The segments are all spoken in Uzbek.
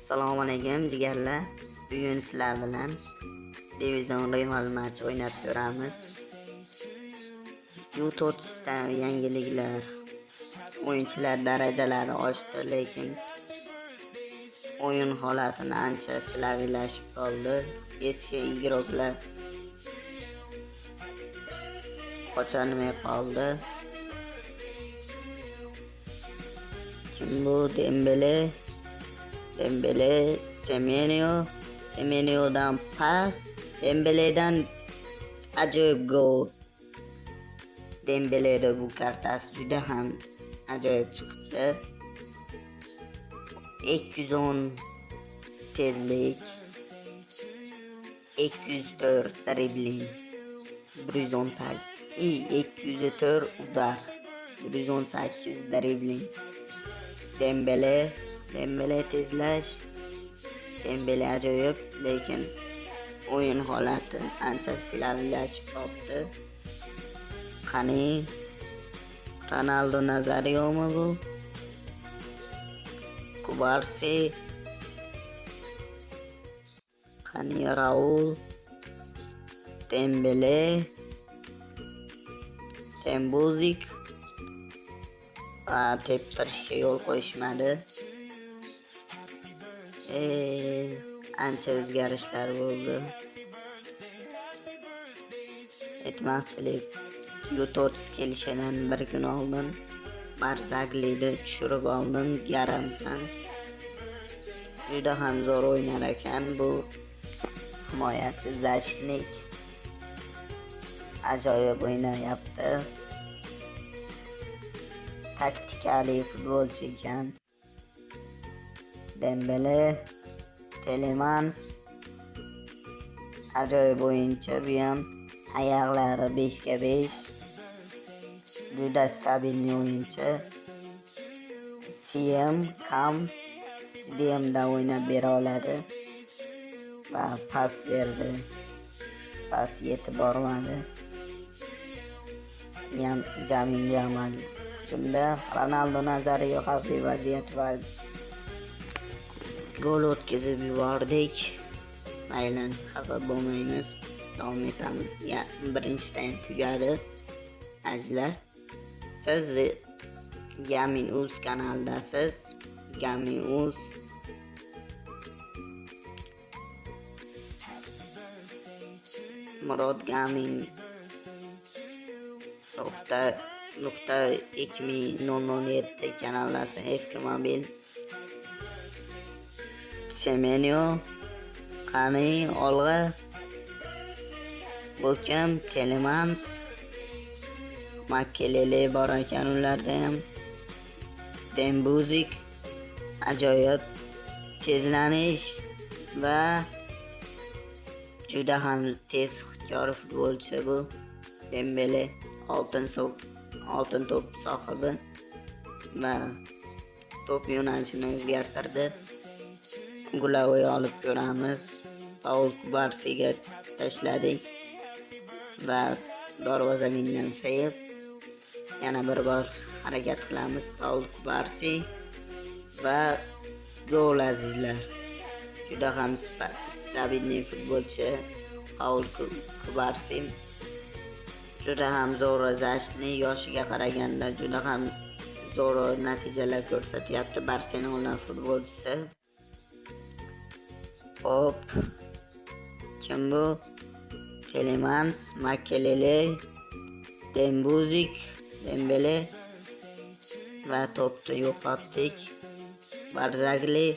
Assalomu alaykum jigarlar. Bugun sizlar bilan divizion rival match o'ynab ko'ramiz. U14 yangiliklar. O'yinchilar darajalari oshdi, lekin o'yin holatini ancha silavilashib qoldi. Eski igroklar qochanmay qoldi. Kim bu? Dembele, Semenyo'dan pas, Dembele'dan ajoyib gol. Dembele'da bu kartasi juda ham ajoyib chiqibdi. 210 tezlik, 204 dribling, 204 udar, 118 dribling. Dembele tezlash, Dembele ajoyib, lekin o'yin holati ancha silavilashib qoldi. Qani Ronaldo Nazario'mi bu? Kubarsi, qani Raul, Dembele, Tembuzik teptirishga yo'l qo'yishmadi. Ancha o'zgarishlar bo'ldi. Aytmoqchilik, U14 kelishidan bir kun oldin Barzaglini tushirib oldim garamdan. Juda ham zo'r o'ynar ekan bu himoyachi Zashnik. Ajoyib o'ynayapti. Taktikali futbolchi ekan. Dembele, Telemans ajoyib o'yinchi, bu ham oyoqlari 5/5. Juda stabilni o'yinchi. CDM'da o'ynab bera oladi va pas berdi. Pas yetib bormadi. Jamin Yamal hujumda Ronaldo Nazario xavfli vaziyat va gol o'tkazib yubordik. Mayli, xafa bo'lmaymiz, davom etamiz. Birinchi taym tugadi. Azizlar, siz Gamin Uz kanaldasiz. Gamin Uz Murod Gamin nokta 2007 kanaldasi. FK Mobil Semenyo, qani olg'a, bu kim? Telemans, Makelele bor ekan ularda ham. Dembuzik ajoyib tezlanish va juda ham tez ixtiyor futbolchi bu. Dembele oltin to'p sohibi va to'p yo'nalishini o'zgartirdi. Gulavoy olib ko'ramiz. Paul Kubarsiga tashladik va darvozamindan sevib yana bir bor harakat qilamiz. Paul Kubarsi va gol. Azizlar, juda ham stabilni futbolchi Paul Kubarsi. Juda ham zo'r Zashni, yoshiga qaraganda juda ham zo'r natijalar ko'rsatyapti. Barselona futbolchisi. Hop, kim bu? Telemans, Makelele, Dembuzik, Dembele va to'pni yo'qotdik. Barzagli,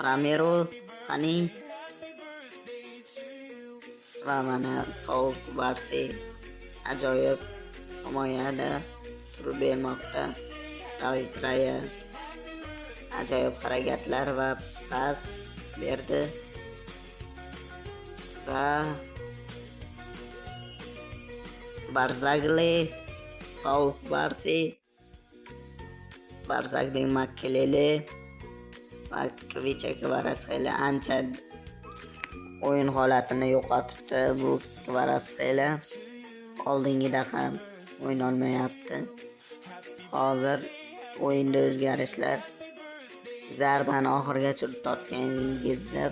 Ramiro, qani va mana Paul Kubarsi ajoyib himoyada turib bermoqda. David Raya ajoyib harakatlar va pas berdi va Barzagli, Paul Kubarsi, Barzagli, Makelele va Kvaratskhelia ancha o'yin holatini yo'qotibdi. Bu Kvaratskhelia oldingida ham o'yin olmayapti. Hozir o'yinda o'zgarishlar zarbani oxirigacha tortganingizda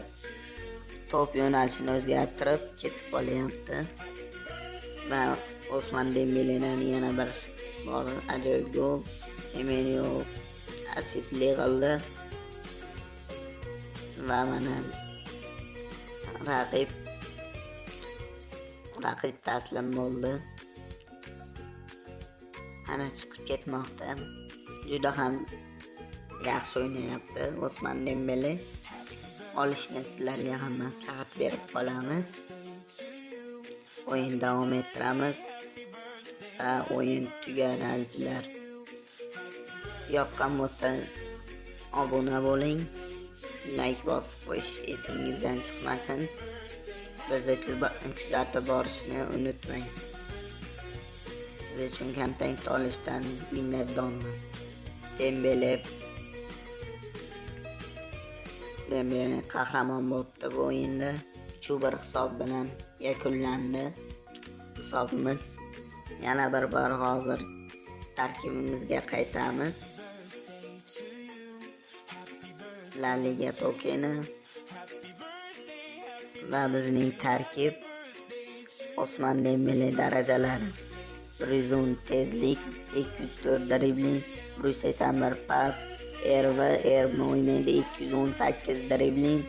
to'p yo'nalishini o'zgartirib ketib qolyapti. Va Osman Dembeledan yana bir bor ajoyib gol. Semenyo assistlik qildi. Va mana raqib taslim bo'ldi. Ana chiqib ketmoqda. Juda ham yaxshi o'ynayapti Osman Dembele. Olishni sizlarga ham maslahat berib qolamiz. O'yin davom ettiramiz va o'yin tugadi azizlar. Yoqqan bo'lsa obuna bo'ling, like bosib qo'yish esingizdan chiqmasin. Bizni kuzatib borishni unutmang. Siz uchun kontent olishdan minnatdormiz. Dembele qahramon bo'ldi bu o'yinda. 3-1 hisob bilan yakunlandi hisobimiz. Yana bir bor hozir tarkibimizga qaytamiz. La Liga tokeni va bizning tarkib: Osman Dembele darajalari 110 tezlik, 204 dribling, 181 pas, Erva o'ynaydi 218 dribling,